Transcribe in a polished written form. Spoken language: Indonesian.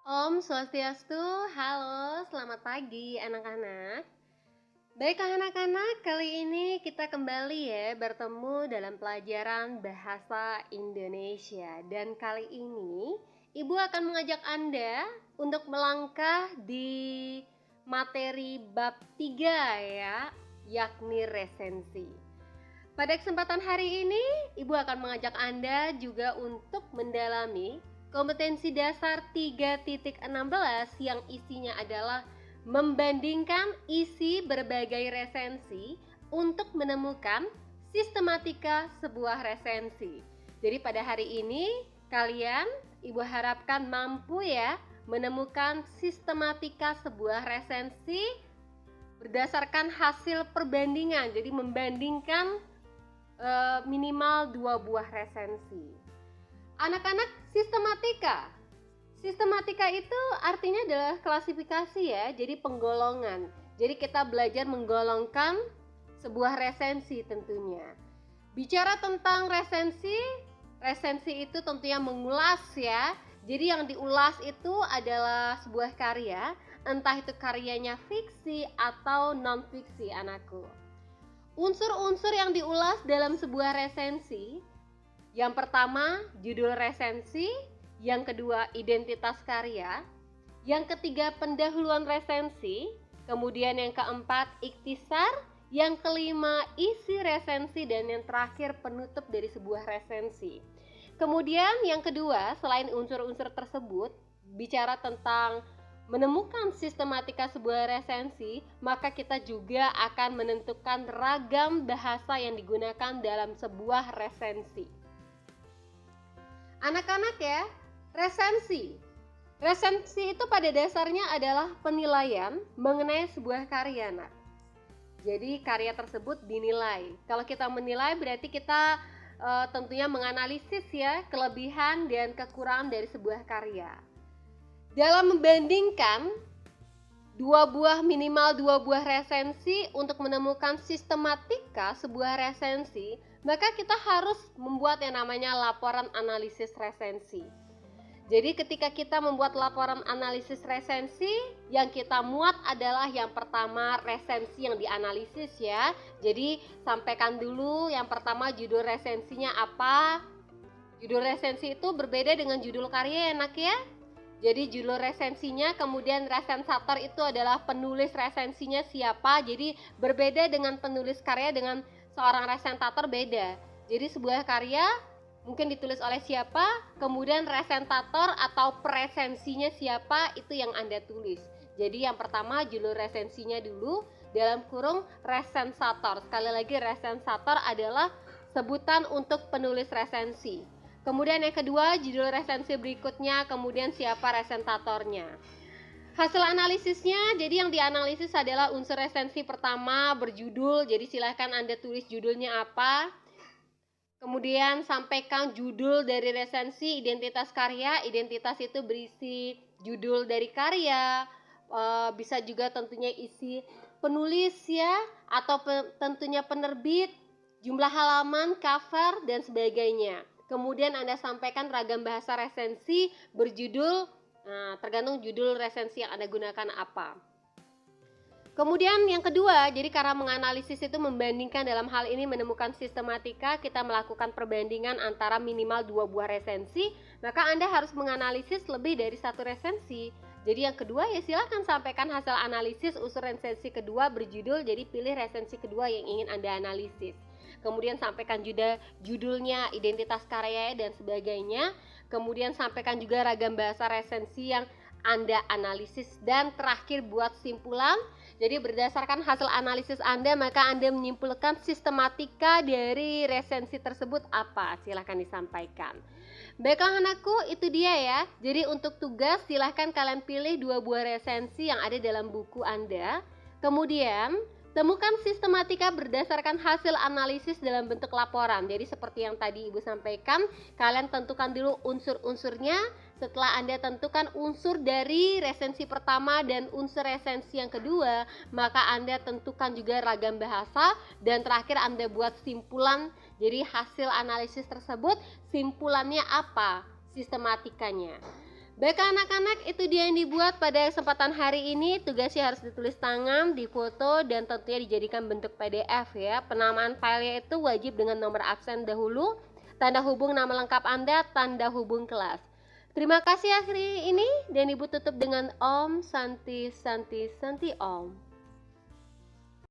Om Swastiastu, halo, selamat pagi anak-anak. Baiklah anak-anak, kali ini kita kembali ya bertemu dalam pelajaran Bahasa Indonesia. Dan kali ini Ibu akan mengajak Anda untuk melangkah di materi bab 3 ya, yakni resensi. Pada kesempatan hari ini, Ibu akan mengajak Anda juga untuk mendalami kompetensi dasar 3.16 yang isinya adalah membandingkan isi berbagai resensi untuk menemukan sistematika sebuah resensi. Jadi pada hari ini kalian Ibu harapkan mampu ya menemukan sistematika sebuah resensi berdasarkan hasil perbandingan. Jadi membandingkan minimal 2 buah resensi. Anak-anak, sistematika itu artinya adalah klasifikasi ya, jadi penggolongan. Jadi kita belajar menggolongkan sebuah resensi tentunya. Bicara tentang resensi itu tentunya mengulas ya. Jadi yang diulas itu adalah sebuah karya, entah itu karyanya fiksi atau non-fiksi anakku. Unsur-unsur yang diulas dalam sebuah resensi, yang pertama judul resensi, yang kedua identitas karya, yang ketiga pendahuluan resensi, kemudian yang keempat ikhtisar, yang kelima isi resensi, dan yang terakhir penutup dari sebuah resensi. Kemudian yang kedua, selain unsur-unsur tersebut, bicara tentang menemukan sistematika sebuah resensi, maka kita juga akan menentukan ragam bahasa yang digunakan dalam sebuah resensi. Anak-anak ya, resensi itu pada dasarnya adalah penilaian mengenai sebuah karya, nak. Jadi karya tersebut dinilai. Kalau kita menilai berarti kita tentunya menganalisis ya kelebihan dan kekurangan dari sebuah karya. Dalam membandingkan minimal dua buah resensi untuk menemukan sistematika sebuah resensi, maka kita harus membuat yang namanya laporan analisis resensi. Jadi ketika kita membuat laporan analisis resensi, yang kita muat adalah yang pertama resensi yang dianalisis ya. Jadi sampaikan dulu yang pertama judul resensinya apa. Judul resensi itu berbeda dengan judul karya enak ya. Jadi judul resensinya, kemudian resensator itu adalah penulis resensinya siapa. Jadi berbeda dengan penulis karya dengan seorang resentator beda. Jadi sebuah karya mungkin ditulis oleh siapa, kemudian resentator atau presensinya siapa, itu yang Anda tulis. Jadi yang pertama judul resensinya dulu, dalam kurung resensator. Sekali lagi resensator adalah sebutan untuk penulis resensi. Kemudian yang kedua judul resensi berikutnya, kemudian siapa resentatornya. Hasil analisisnya, jadi yang dianalisis adalah unsur resensi pertama berjudul, jadi silahkan Anda tulis judulnya apa. Kemudian sampaikan judul dari resensi, identitas karya. Identitas itu berisi judul dari karya, bisa juga tentunya isi penulis ya, atau tentunya penerbit, jumlah halaman, cover, dan sebagainya. Kemudian Anda sampaikan ragam bahasa resensi berjudul, tergantung judul resensi yang Anda gunakan apa. Kemudian yang kedua, jadi karena menganalisis itu membandingkan, dalam hal ini menemukan sistematika, kita melakukan perbandingan antara minimal 2 buah resensi, maka Anda harus menganalisis lebih dari 1 resensi. Jadi yang kedua ya silakan sampaikan hasil analisis unsur resensi kedua berjudul, jadi pilih resensi kedua yang ingin Anda analisis. Kemudian sampaikan juga judulnya, identitas karya dan sebagainya. Kemudian sampaikan juga ragam bahasa resensi yang Anda analisis, dan terakhir buat simpulan. Jadi berdasarkan hasil analisis Anda, maka Anda menyimpulkan sistematika dari resensi tersebut apa. Silahkan disampaikan. Baiklah anakku, itu dia ya. Jadi untuk tugas silahkan kalian pilih 2 buah resensi yang ada dalam buku Anda. Kemudian temukan sistematika berdasarkan hasil analisis dalam bentuk laporan. Jadi seperti yang tadi Ibu sampaikan, kalian tentukan dulu unsur-unsurnya. Setelah Anda tentukan unsur dari resensi pertama dan unsur resensi yang kedua, maka Anda tentukan juga ragam bahasa, dan terakhir Anda buat simpulan. Jadi hasil analisis tersebut simpulannya apa, sistematikanya. Baik anak-anak, itu dia yang dibuat pada kesempatan hari ini. Tugasnya harus ditulis tangan, difoto, dan tentunya dijadikan bentuk PDF ya. Penamaan filenya itu wajib dengan nomor absen dahulu, tanda hubung nama lengkap Anda, tanda hubung kelas. Terima kasih akhiri ini, dan Ibu tutup dengan Om Santi Santi Santi Om.